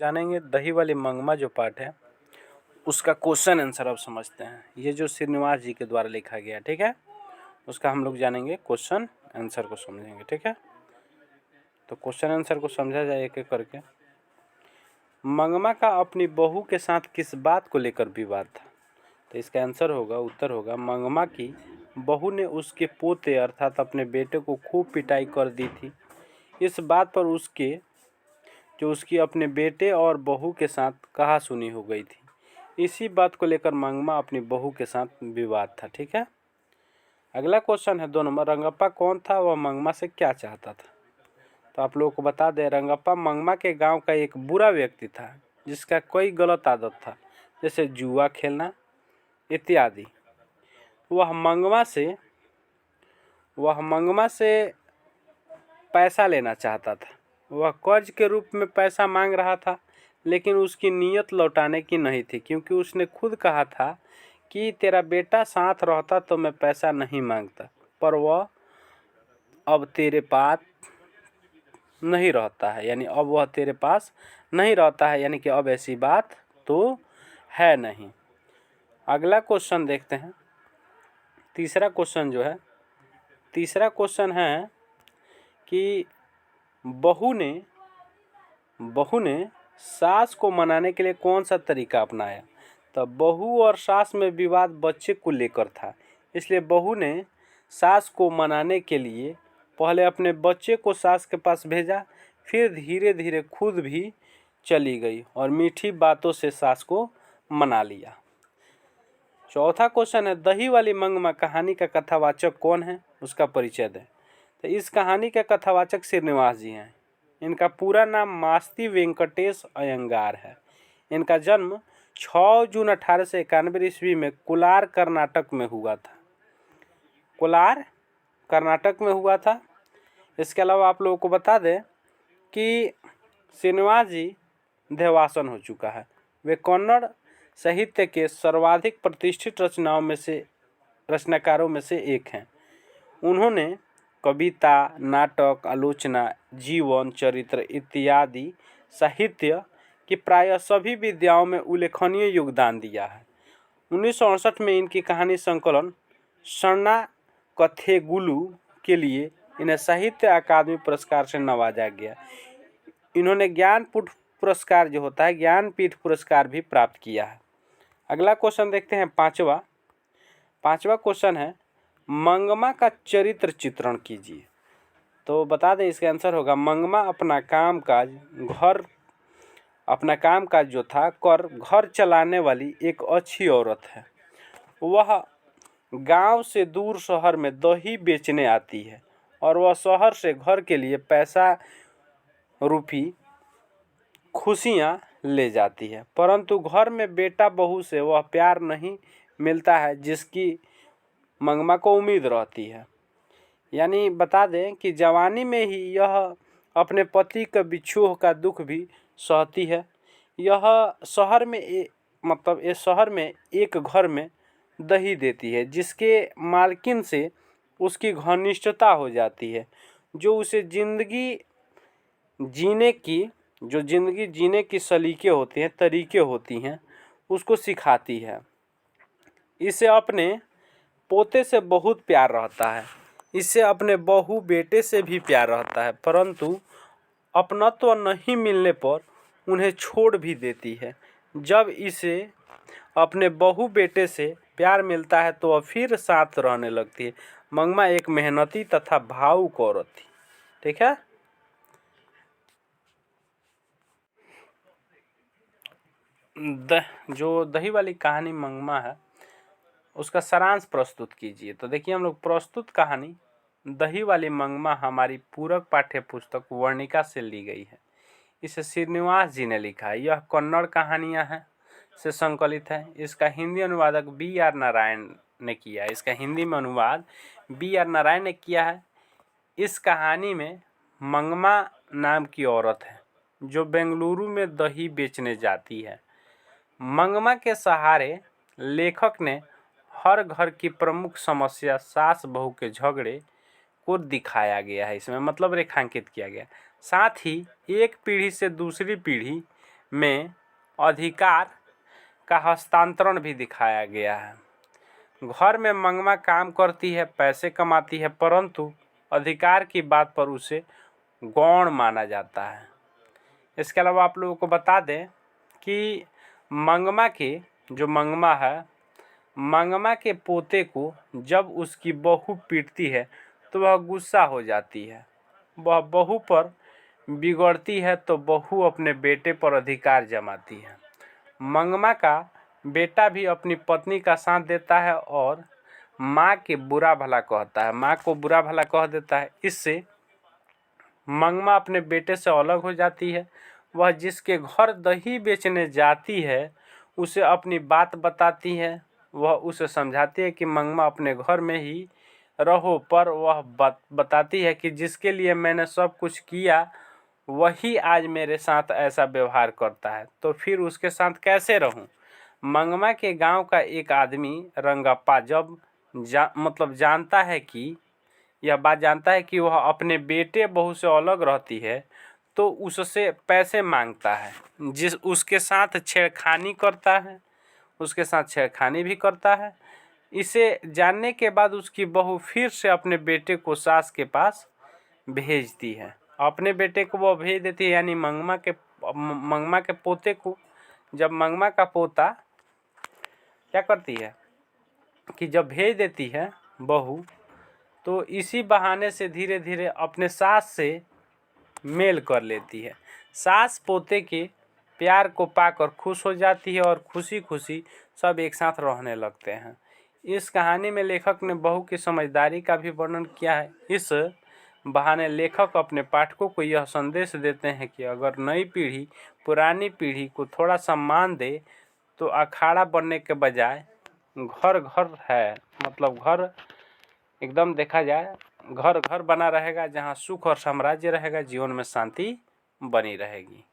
जानेंगे दही वाली मंगमा जो पार्ट है उसका क्वेश्चन आंसर अब समझते हैं। ये जो श्रीनिवास जी के द्वारा लिखा गया, ठीक है, उसका हम लोग जानेंगे, क्वेश्चन आंसर को समझेंगे, ठीक है। तो क्वेश्चन आंसर को समझा जाए एक एक करके। मंगमा का अपनी बहू के साथ किस बात को लेकर विवाद था? तो इसका आंसर होगा, उत्तर होगा, मंगमा की बहू ने उसके पोते अर्थात अपने बेटे को खूब पिटाई कर दी थी। इस बात पर उसकी अपने बेटे और बहू के साथ कहासुनी हो गई थी। इसी बात को लेकर मंगमा अपनी बहू के साथ विवाद था, ठीक है। अगला क्वेश्चन है 2 नंबर, रंगप्पा कौन था, वह मंगमा से क्या चाहता था? तो आप लोगों को बता दें, रंगप्पा मंगमा के गांव का एक बुरा व्यक्ति था जिसका कोई गलत आदत था, जैसे जुआ खेलना इत्यादि। वह मंगमा से पैसा लेना चाहता था। वह कर्ज के रूप में पैसा मांग रहा था, लेकिन उसकी नीयत लौटाने की नहीं थी, क्योंकि उसने खुद कहा था कि तेरा बेटा साथ रहता तो मैं पैसा नहीं मांगता, पर वह अब तेरे पास नहीं रहता है, यानी अब वह तेरे पास नहीं रहता है, यानी कि अब ऐसी बात तो है नहीं। अगला क्वेश्चन देखते हैं। तीसरा क्वेश्चन है कि बहू ने सास को मनाने के लिए कौन सा तरीका अपनाया? तो बहू और सास में विवाद बच्चे को लेकर था, इसलिए बहू ने सास को मनाने के लिए पहले अपने बच्चे को सास के पास भेजा, फिर धीरे धीरे खुद भी चली गई और मीठी बातों से सास को मना लिया। चौथा क्वेश्चन है, दही वाली मंगमा कहानी का कथावाचक कौन है, उसका परिचय दें। तो इस कहानी के कथावाचक श्रीनिवास जी हैं। इनका पूरा नाम मास्ती वेंकटेश अयंगार है। इनका जन्म 6 जून 1891 ईस्वी में कोलार कर्नाटक में हुआ था। इसके अलावा आप लोगों को बता दें कि श्रीनिवास जी देहावसान हो चुका है। वे कन्नड़ साहित्य के सर्वाधिक प्रतिष्ठित रचनाकारों में से एक हैं। उन्होंने कविता, नाटक, आलोचना, जीवन चरित्र इत्यादि साहित्य की प्रायः सभी विधाओं में उल्लेखनीय योगदान दिया है। 1968 में इनकी कहानी संकलन सन्ना कथेगुलु के लिए इन्हें साहित्य अकादमी पुरस्कार से नवाजा गया। इन्होंने ज्ञानपीठ पुरस्कार भी प्राप्त किया है। अगला क्वेश्चन देखते हैं, पांचवा क्वेश्चन है, मंगमा का चरित्र चित्रण कीजिए। तो बता दें, इसका आंसर होगा, मंगमा अपना कामकाज जो था कर घर चलाने वाली एक अच्छी औरत है। वह गांव से दूर शहर में दही बेचने आती है और वह शहर से घर के लिए पैसा रूपी खुशियाँ ले जाती है, परंतु घर में बेटा बहू से वह प्यार नहीं मिलता है जिसकी मंगमा को उम्मीद रहती है। यानी बता दें कि जवानी में ही यह अपने पति के विछोह का दुख भी सहती है। यह शहर में एक घर में दही देती है, जिसके मालकिन से उसकी घनिष्ठता हो जाती है, जो उसे जिंदगी जीने की तरीके होती हैं, उसको सिखाती है। इसे अपने पोते से बहुत प्यार रहता है, इससे अपने बहू बेटे से भी प्यार रहता है, परंतु अपनत्व नहीं मिलने पर उन्हें छोड़ भी देती है। जब इसे अपने बहू बेटे से प्यार मिलता है तो वह फिर साथ रहने लगती है। मंगमा एक मेहनती तथा भावुक औरत थी, ठीक है। जो दही वाली कहानी मंगमा है उसका सारांश प्रस्तुत कीजिए। तो देखिए, हम लोग प्रस्तुत कहानी दही वाली मंगमा हमारी पूरक पाठ्य पुस्तक वर्णिका से ली गई है। इसे श्रीनिवास जी ने लिखा है। यह कन्नड़ कहानियाँ हैं से संकलित है। इसका हिंदी अनुवादक B.R. नारायण ने किया है। इसका हिंदी में अनुवाद B.R. नारायण ने किया है। इस कहानी में मंगमा नाम की औरत है जो बेंगलुरु में दही बेचने जाती है। मंगमा के सहारे लेखक ने हर घर की प्रमुख समस्या सास बहू के झगड़े को दिखाया गया है, इसमें मतलब रेखांकित किया गया। साथ ही एक पीढ़ी से दूसरी पीढ़ी में अधिकार का हस्तांतरण भी दिखाया गया है। घर में मंगमा काम करती है, पैसे कमाती है, परंतु अधिकार की बात पर उसे गौण माना जाता है। इसके अलावा आप लोगों को बता दें कि मंगमा है, मंगमा के पोते को जब उसकी बहू पीटती है तो वह गुस्सा हो जाती है। वह बहू पर बिगड़ती है तो बहू अपने बेटे पर अधिकार जमाती है। मंगमा का बेटा भी अपनी पत्नी का साथ देता है और माँ को बुरा भला कह देता है। इससे मंगमा अपने बेटे से अलग हो जाती है। वह जिसके घर दही बेचने जाती है उसे अपनी बात बताती है। वह उसे समझाती है कि मंगमा अपने घर में ही रहो, पर वह बताती है कि जिसके लिए मैंने सब कुछ किया वही आज मेरे साथ ऐसा व्यवहार करता है, तो फिर उसके साथ कैसे रहूं। मंगमा के गांव का एक आदमी रंगप्पा जब जानता है कि वह अपने बेटे बहू से अलग रहती है तो उससे पैसे मांगता है, उसके साथ छेड़खानी भी करता है। इसे जानने के बाद उसकी बहू फिर से अपने बेटे को सास के पास भेजती है। अपने बेटे को वो भेज देती है, यानी मंगमा के पोते को। जब मंगमा का पोता क्या करती है कि जब भेज देती है बहू, तो इसी बहाने से धीरे धीरे अपने सास से मेल कर लेती है। सास पोते के प्यार को पाकर खुश हो जाती है और खुशी खुशी सब एक साथ रहने लगते हैं। इस कहानी में लेखक ने बहू की समझदारी का भी वर्णन किया है। इस बहाने लेखक अपने पाठकों को यह संदेश देते हैं कि अगर नई पीढ़ी पुरानी पीढ़ी को थोड़ा सम्मान दे तो अखाड़ा बनने के बजाय घर घर है, मतलब घर एकदम देखा जाए घर घर बना रहेगा, जहाँ सुख और साम्राज्य रहेगा, जीवन में शांति बनी रहेगी।